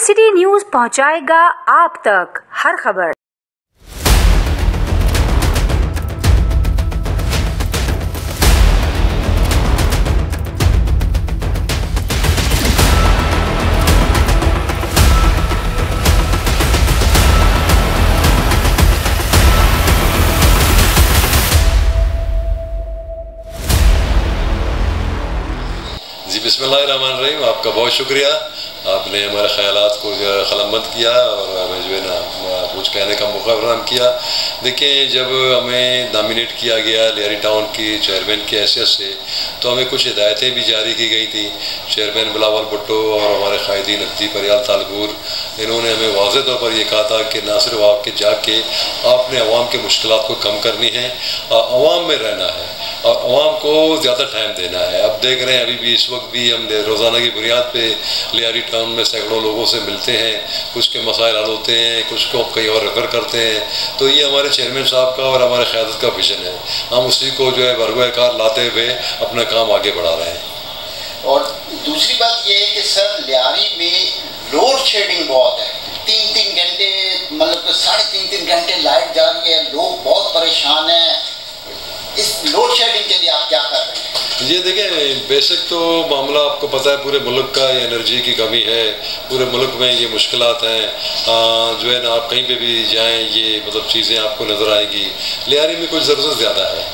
City news पहुंचाएगा आप तक हर खबर। जी बिस्मिल्लाहिर्रहमानिर्रहीम। आपका बहुत शुक्रिया, आपने हमारे ख़यालात को क़लमबंद किया और हमें जो है ना कुछ कहने का मौका फराहम किया। देखिए, जब हमें नॉमिनेट किया गया लियारी टाउन की चेयरमैन की हैसियत से, तो हमें कुछ हिदायतें भी जारी की गई थी। चेयरमैन बिलावल भुट्टो और हमारे कायदीन अब्दी परियाल तालगूर, इन्होंने हमें वाज़ेह तौर पर यह कहा था कि ना सिर्फ आपके जाके आपने अवाम के मुश्किलात को कम करनी है, अवाम में रहना है और अवाम को ज़्यादा टाइम देना है। अब देख रहे हैं, अभी भी इस वक्त भी हम रोज़ाना की बुनियाद पे लियारी टाउन में सैकड़ों लोगों से मिलते हैं, कुछ के मसाइल हल होते हैं, कुछ को कहीं और रेफर करते हैं। तो ये हमारे चेयरमैन साहब का और हमारे क़यादत का विजन है। हम उसी को जो है बरगोकार लाते हुए अपना काम आगे बढ़ा रहे हैं। और दूसरी बात ये है कि सर, लियारी में लोड शेडिंग बहुत है। 3-3 घंटे, मतलब 3.5 घंटे लाइट जा रही है, लोग बहुत परेशान हैं। इस लोड शेडिंग के लिए आप क्या कर रहे हैं? ये देखें, बेसिक तो मामला आपको पता है, पूरे मुल्क का एनर्जी की कमी है, पूरे मुल्क में ये मुश्किलात हैं। जो है ना, आप कहीं पे भी जाएं, ये मतलब चीज़ें आपको नज़र आएंगी। लियारी में कुछ ज़रूरत ज़्यादा है,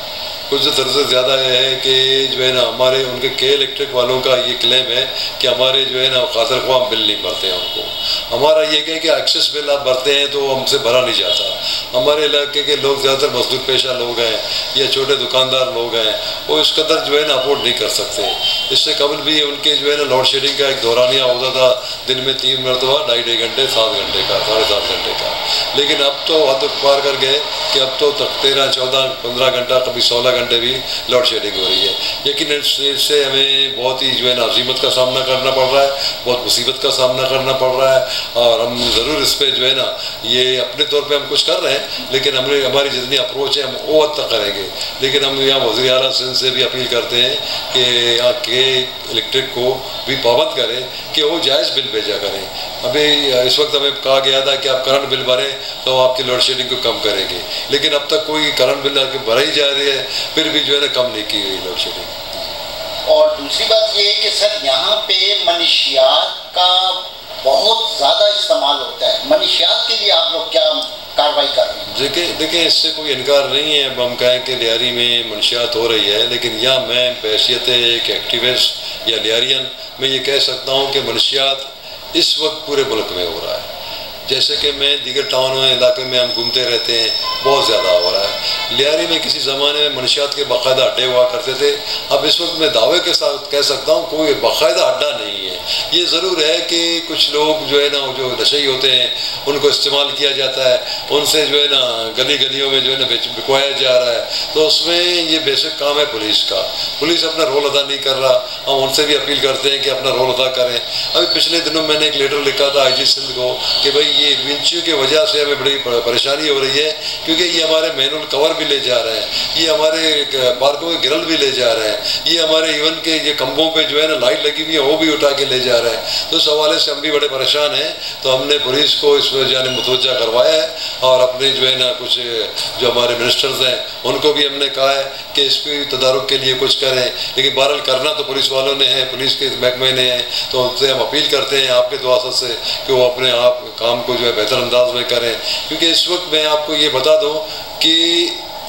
कुछ ज़रूरत ज़्यादा है कि जो है ना हमारे उनके के इलेक्ट्रिक वालों का ये क्लेम है कि हमारे जो है ना खातिर ख्वाह बिल नहीं भरते हैं उनको। हमारा ये कहे कि एक्सेस बिल आप भरते हैं तो हमसे भरा नहीं जाता। हमारे इलाके के लोग ज़्यादातर मजदूर पेशा लोग हैं या छोटे दुकानदार लोग हैं, वो इस कदर जो है ना अफोर्ड नहीं कर सकते। इससे कबल भी उनके जो है ना लोड शेडिंग का एक दौरानिया होता था, दिन में 3 मरतबा 2.5 घंटे 7 घंटे का 7.5 घंटे का। लेकिन अब तो हद पार कर गए कि अब तो 13, 14, 15 घंटा, कभी 16 घंटे भी लोड शेडिंग हो रही है। लेकिन इससे हमें बहुत ही जो है ना अज़ीमत का सामना करना पड़ रहा है, बहुत मुसीबत का सामना करना पड़ रहा है। और हम ज़रूर इस पर जो है ना ये अपने तौर पे हम कुछ कर रहे हैं, लेकिन हमारी जितनी अप्रोच है हम वो हद तक करेंगे। लेकिन हम यहाँ वज़ीर आला सिंध से भी अपील करते हैं कि यहाँ के इलेक्ट्रिक को भी पाबंद करें कि वो जायज़ बिल भेजा करें। अभी इस वक्त हमें कहा गया था कि आप करंट बिल भरें तो आपकी लोड शेडिंग को कम करेंगे, लेकिन अब तक कोई करंट बिल भरा ही जा रही है, फिर भी जो है ना कम नहीं की गई लोड शेडिंग। और दूसरी बात ये है कि सर, यहाँ पे मनशियात का बहुत ज़्यादा इस्तेमाल होता है। मनशियात के लिए आप लोग क्या कार्रवाई कर रहे हैं? देखिए, इससे कोई इनकार नहीं है। अब हम कहें कि लियारी में मनशियात हो रही है, लेकिन यहाँ मैं बहैसियत एक एक्टिविस्ट या लियारियन मैं ये कह सकता हूँ कि मनशियात इस वक्त पूरे मुल्क में हो रहा है। जैसे कि मैं दीगर टाउनों में इलाके में हम घूमते रहते हैं, बहुत ज़्यादा हो रहा है। लियारी में किसी ज़माने में मनशियात के बाकायदा अड्डे हुआ करते थे। अब इस वक्त मैं दावे के साथ कह सकता हूँ कोई बाकायदा अड्डा नहीं है। ये ज़रूर है कि कुछ लोग जो है ना जो नशई होते हैं उनको इस्तेमाल किया जाता है, उनसे जो है ना गली गलियों में जो है ना बिकवाया जा रहा है। तो उसमें ये बेसिक काम है पुलिस का। पुलिस अपना रोल अदा नहीं कर रहा, हम उनसे भी अपील करते हैं कि अपना रोल अदा करें। अभी पिछले दिनों मैंने एक लेटर लिखा था IG सिंध को कि भाई ये विंचियों की वजह से हमें बड़ी परेशानी हो रही है, क्योंकि ये हमारे मैनुअल कवर भी ले जा रहे हैं, ये हमारे पार्कों के ग्रिल भी ले जा रहे हैं, ये हमारे इवन के ये खंभों पे जो है ना लाइट लगी हुई है वो भी उठा के ले जा रहे हैं। तो इस हवाले से हम भी बड़े परेशान हैं। तो हमने पुलिस को इस जाने मुतवज्जा करवाया है और अपने जो है ना कुछ जो हमारे मिनिस्टर्स हैं उनको भी हमने कहा है कि इसकी तदारुक के लिए कुछ करें। लेकिन बहरहाल करना तो पुलिस वालों ने है, पुलिस के महकमे ने है। तो उनसे हम अपील करते हैं आपके दुआसत से कि वो अपने आप काम को जो है बेहतर अंदाज में करें। क्योंकि इस वक्त मैं आपको ये बता दूं कि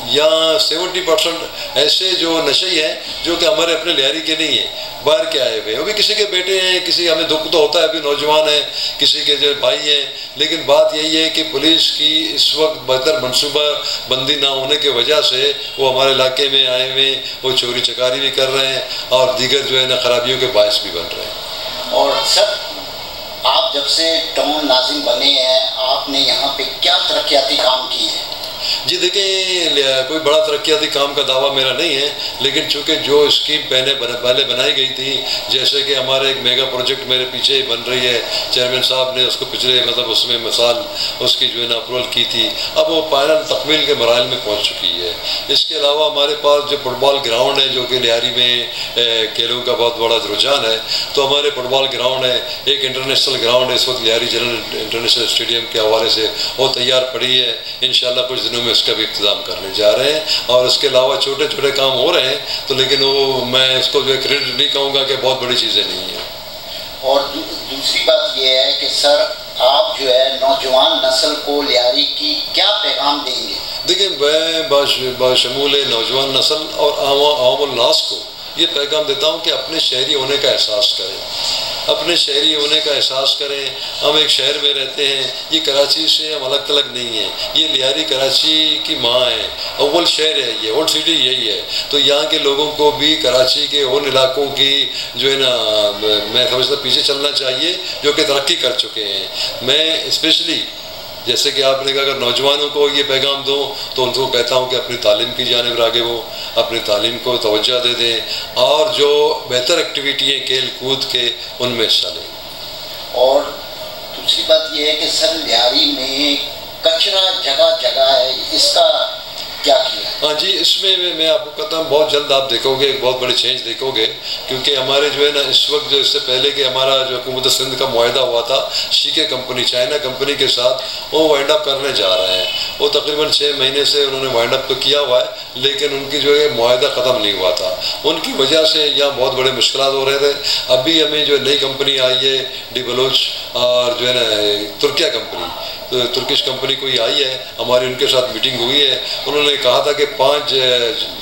यहाँ 70% ऐसे जो नशे हैं जो कि हमारे अपने लियारी के नहीं हैं, बाहर के आए हुए हैं। वो भी किसी के बेटे हैं, किसी हमें दुख तो होता है, अभी नौजवान हैं, किसी के जो भाई हैं। लेकिन बात यही है कि पुलिस की इस वक्त बेहतर मनसूबा बंदी ना होने की वजह से वो हमारे इलाके में आए हुए, वो चोरी चकारी भी कर रहे हैं और दीगर जो है ना खराबियों के बायस भी बन रहे हैं। और सर, आप जब से टाउन नाज़िम बने हैं, आपने यहाँ पे क्या तरक्याती काम किए हैं? جی دیکھیں، کوئی بڑا ترقیاتی کام کا دعویٰ میرا نہیں ہے، لیکن چونکہ جو اسکیم پہلے بنائی گئی تھی، جیسے کہ ہمارے ایک میگا پروجیکٹ میرے پیچھے ہی بن رہی ہے، چیئرمین صاحب نے اس کو پچھلے اس میں مثال اس کی جو ہے نا اپروول کی تھی، اب وہ فائنل تکمیل کے مراحل میں پہنچ چکی ہے۔ اس کے علاوہ ہمارے پاس جو فٹ بال گراؤنڈ ہے، جو کہ لیاری میں کھیلوں کا بہت بڑا رجحان ہے، تو ہمارے فٹ بال گراؤنڈ ہے، ایک انٹرنیشنل گراؤنڈ ہے اس وقت لیاری جنرل انٹرنیشنل اسٹیڈیم کے حوالے سے وہ تیار پڑی ہے، انشاءاللہ کچھ دنوں میں اس کا بھی اختتام کرنے جا رہے ہیں، اور اس کے علاوہ چھوٹے چھوٹے کام ہو رہے ہیں، تو لیکن وہ میں اس کو جو ہے کریڈٹ نہیں کہوں گا کہ بہت بڑی چیزیں نہیں ہیں۔ اور دوسری بات یہ ہے کہ سر آپ جو ہے نوجوان نسل کو لیاری کی کیا پیغام دیں گے؟ دیکھیں، میں بشمول نوجوان نسل اور عوام الناس کو یہ پیغام دیتا ہوں کہ اپنے شہری ہونے کا احساس کریں، اپنے شہری ہونے کا احساس کریں۔ ہم ایک شہر میں رہتے ہیں، یہ کراچی سے ہم الگ تلگ نہیں ہیں، یہ لیاری کراچی کی ماں ہے، اول شہر ہے، یہ اولڈ سٹی یہی ہے، تو یہاں کے لوگوں کو بھی کراچی کے ان علاقوں کی جو ہے نا میں سمجھتا پیچھے چلنا چاہیے جو کہ ترقی کر چکے ہیں۔ میں اسپیشلی جیسے کہ آپ نے کہا اگر نوجوانوں کو یہ پیغام دوں تو ان کو کہتا ہوں کہ اپنی تعلیم کی جانب راغب ہو، اپنی تعلیم کو توجہ دے دیں، اور جو بہتر ایکٹیویٹی ہیں کھیل کود کے ان میں حصہ لیں۔ اور دوسری بات یہ ہے کہ سر لیاری میں کچرا جگہ جگہ ہے، اس کا کیا کیا؟ ہاں جی، اس میں میں آپ کو کہتا ہوں بہت جلد آپ دیکھو گے ایک بہت بڑی چینج دیکھو گے، کیونکہ ہمارے جو ہے نا اس وقت جو اس سے پہلے کہ ہمارا جو حکومت سندھ کا معاہدہ ہوا تھا شیکے کمپنی چائنا کمپنی کے ساتھ، وہ وائنڈ اپ کرنے جا رہے ہیں، وہ تقریباً 6 مہینے سے انہوں نے وائنڈ اپ تو کیا ہوا ہے، لیکن ان کی جو ہے معاہدہ ختم نہیں ہوا تھا، ان کی وجہ سے یہاں بہت بڑے مشکلات ہو رہے تھے۔ ابھی ہمیں جو نئی کمپنی آئی ہے ڈی بلوچ اور جو ہے نا ترکیہ کمپنی، ترکش کمپنی کوئی آئی ہے، ہماری ان کے ساتھ میٹنگ ہوئی ہے، انہوں نے کہا تھا کہ 5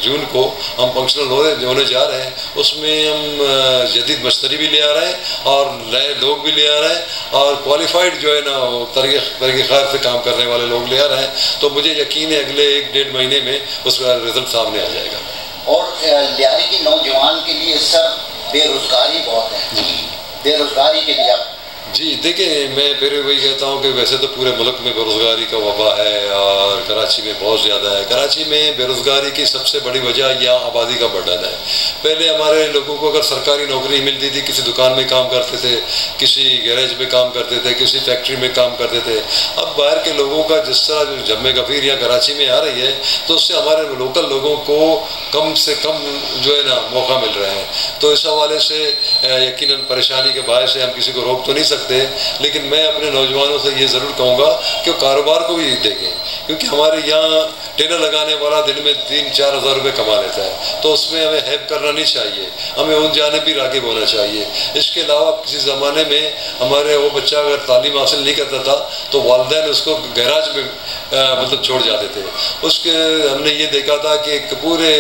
جون کو ہم فنکشنل ہونے جا رہے ہیں، اس میں ہم جدید مشتری بھی لے آ رہے ہیں اور نئے لوگ بھی لے آ رہے ہیں اور کوالیفائڈ جو ہے نا طریقہ خیر سے کام کرنے والے لوگ لے آ رہے ہیں، تو مجھے یقین ہے اگلے 1-1.5 مہینے میں اس کا رزلٹ سامنے آ جائے گا۔ اور لیاری کے نوجوان کے لیے سر بے روزگاری بہت ہے، بے روزگاری کے لیے آپ جی دیکھیں، میں پھر وہی کہتا ہوں کہ ویسے تو پورے ملک میں بے روزگاری کا وبا ہے اور کراچی میں بہت زیادہ ہے۔ کراچی میں بے روزگاری کی سب سے بڑی وجہ یہاں آبادی کا بڑھن ہے۔ پہلے ہمارے لوگوں کو اگر سرکاری نوکری ملتی تھی، کسی دکان میں کام کرتے تھے، کسی گیریج میں کام کرتے تھے، کسی فیکٹری میں کام کرتے تھے۔ اب باہر کے لوگوں کا جس طرح جو جمع کثیر یہاں کراچی میں آ رہی ہے، تو اس سے ہمارے لوکل لوگوں کو کم سے کم جو ہے نا موقع مل رہے ہیں، تو اس حوالے سے یقیناً پریشانی کے باعث سے ہم کسی کو روک تو نہیں سکتے، لیکن میں اپنے نوجوانوں سے یہ ضرور کہوں گا کہ وہ کاروبار کو بھی دیکھیں، کیونکہ ہمارے یہاں ٹیلر لگانے والا دن میں 3-4 ہزار روپے کما لیتا ہے، تو اس میں ہمیں ہیلپ کرنا نہیں چاہیے، ہمیں ان جانب بھی راغب ہونا چاہیے۔ اس کے علاوہ کسی زمانے میں ہمارے وہ بچہ اگر تعلیم حاصل نہیں کرتا تھا تو والدین اس کو گیراج میں مطلب چھوڑ جاتے تھے۔ اس کے ہم نے یہ دیکھا تھا کہ پورے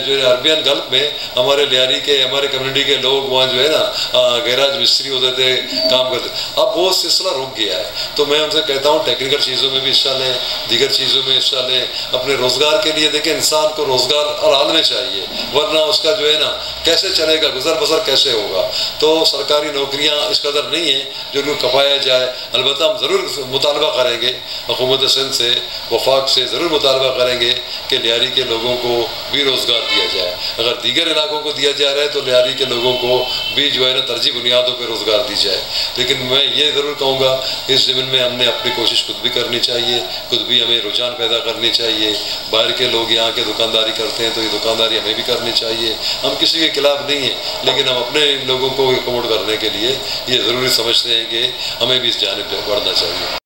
جو ہے عربین گلف میں ہمارے لیاری کے ہمارے کمیونٹی کے لوگ وہاں جو ہے نا گیراج مستری ہوتے تھے، کام کرتے، اب وہ سلسلہ رک گیا ہے۔ تو میں ان سے کہتا ہوں ٹیکنیکل چیزوں میں بھی حصہ لیں، دیگر چیزوں میں حصہ لیں، اپنے روزگار کے لیے دیکھیں انسان کو روزگار ہر حال میں چاہیے، ورنہ اس کا جو ہے نا کیسے چلے گا، گزر بسر کیسے ہوگا۔ تو سرکاری نوکریاں اس قدر نہیں ہیں جو ان کو کپایا جائے۔ البتہ ہم ضرور مطالبہ کریں گے حکومت سندھ سے، وفاق سے ضرور مطالبہ کریں گے کہ لیاری کے لوگوں کو بھی روزگار دیا جائے۔ اگر دیگر علاقوں کو دیا جا رہا ہے تو لیاری کے لوگوں کو بھی جو ہے نا ترجیح بنیادوں پہ روزگار دی جائے۔ لیکن میں یہ ضرور کہوں گا اس زمین میں ہم نے اپنی کوشش خود بھی کرنی چاہیے، خود بھی ہمیں رجحان پیدا کرنی چاہیے۔ باہر کے لوگ یہاں کے دکانداری کرتے ہیں تو یہ دکانداری ہمیں بھی کرنی چاہیے۔ ہم کسی کے خلاف نہیں ہیں، لیکن ہم اپنے لوگوں کو اکوموڈ کرنے کے لیے یہ ضروری سمجھتے ہیں کہ ہمیں بھی اس جانب بڑھنا چاہیے۔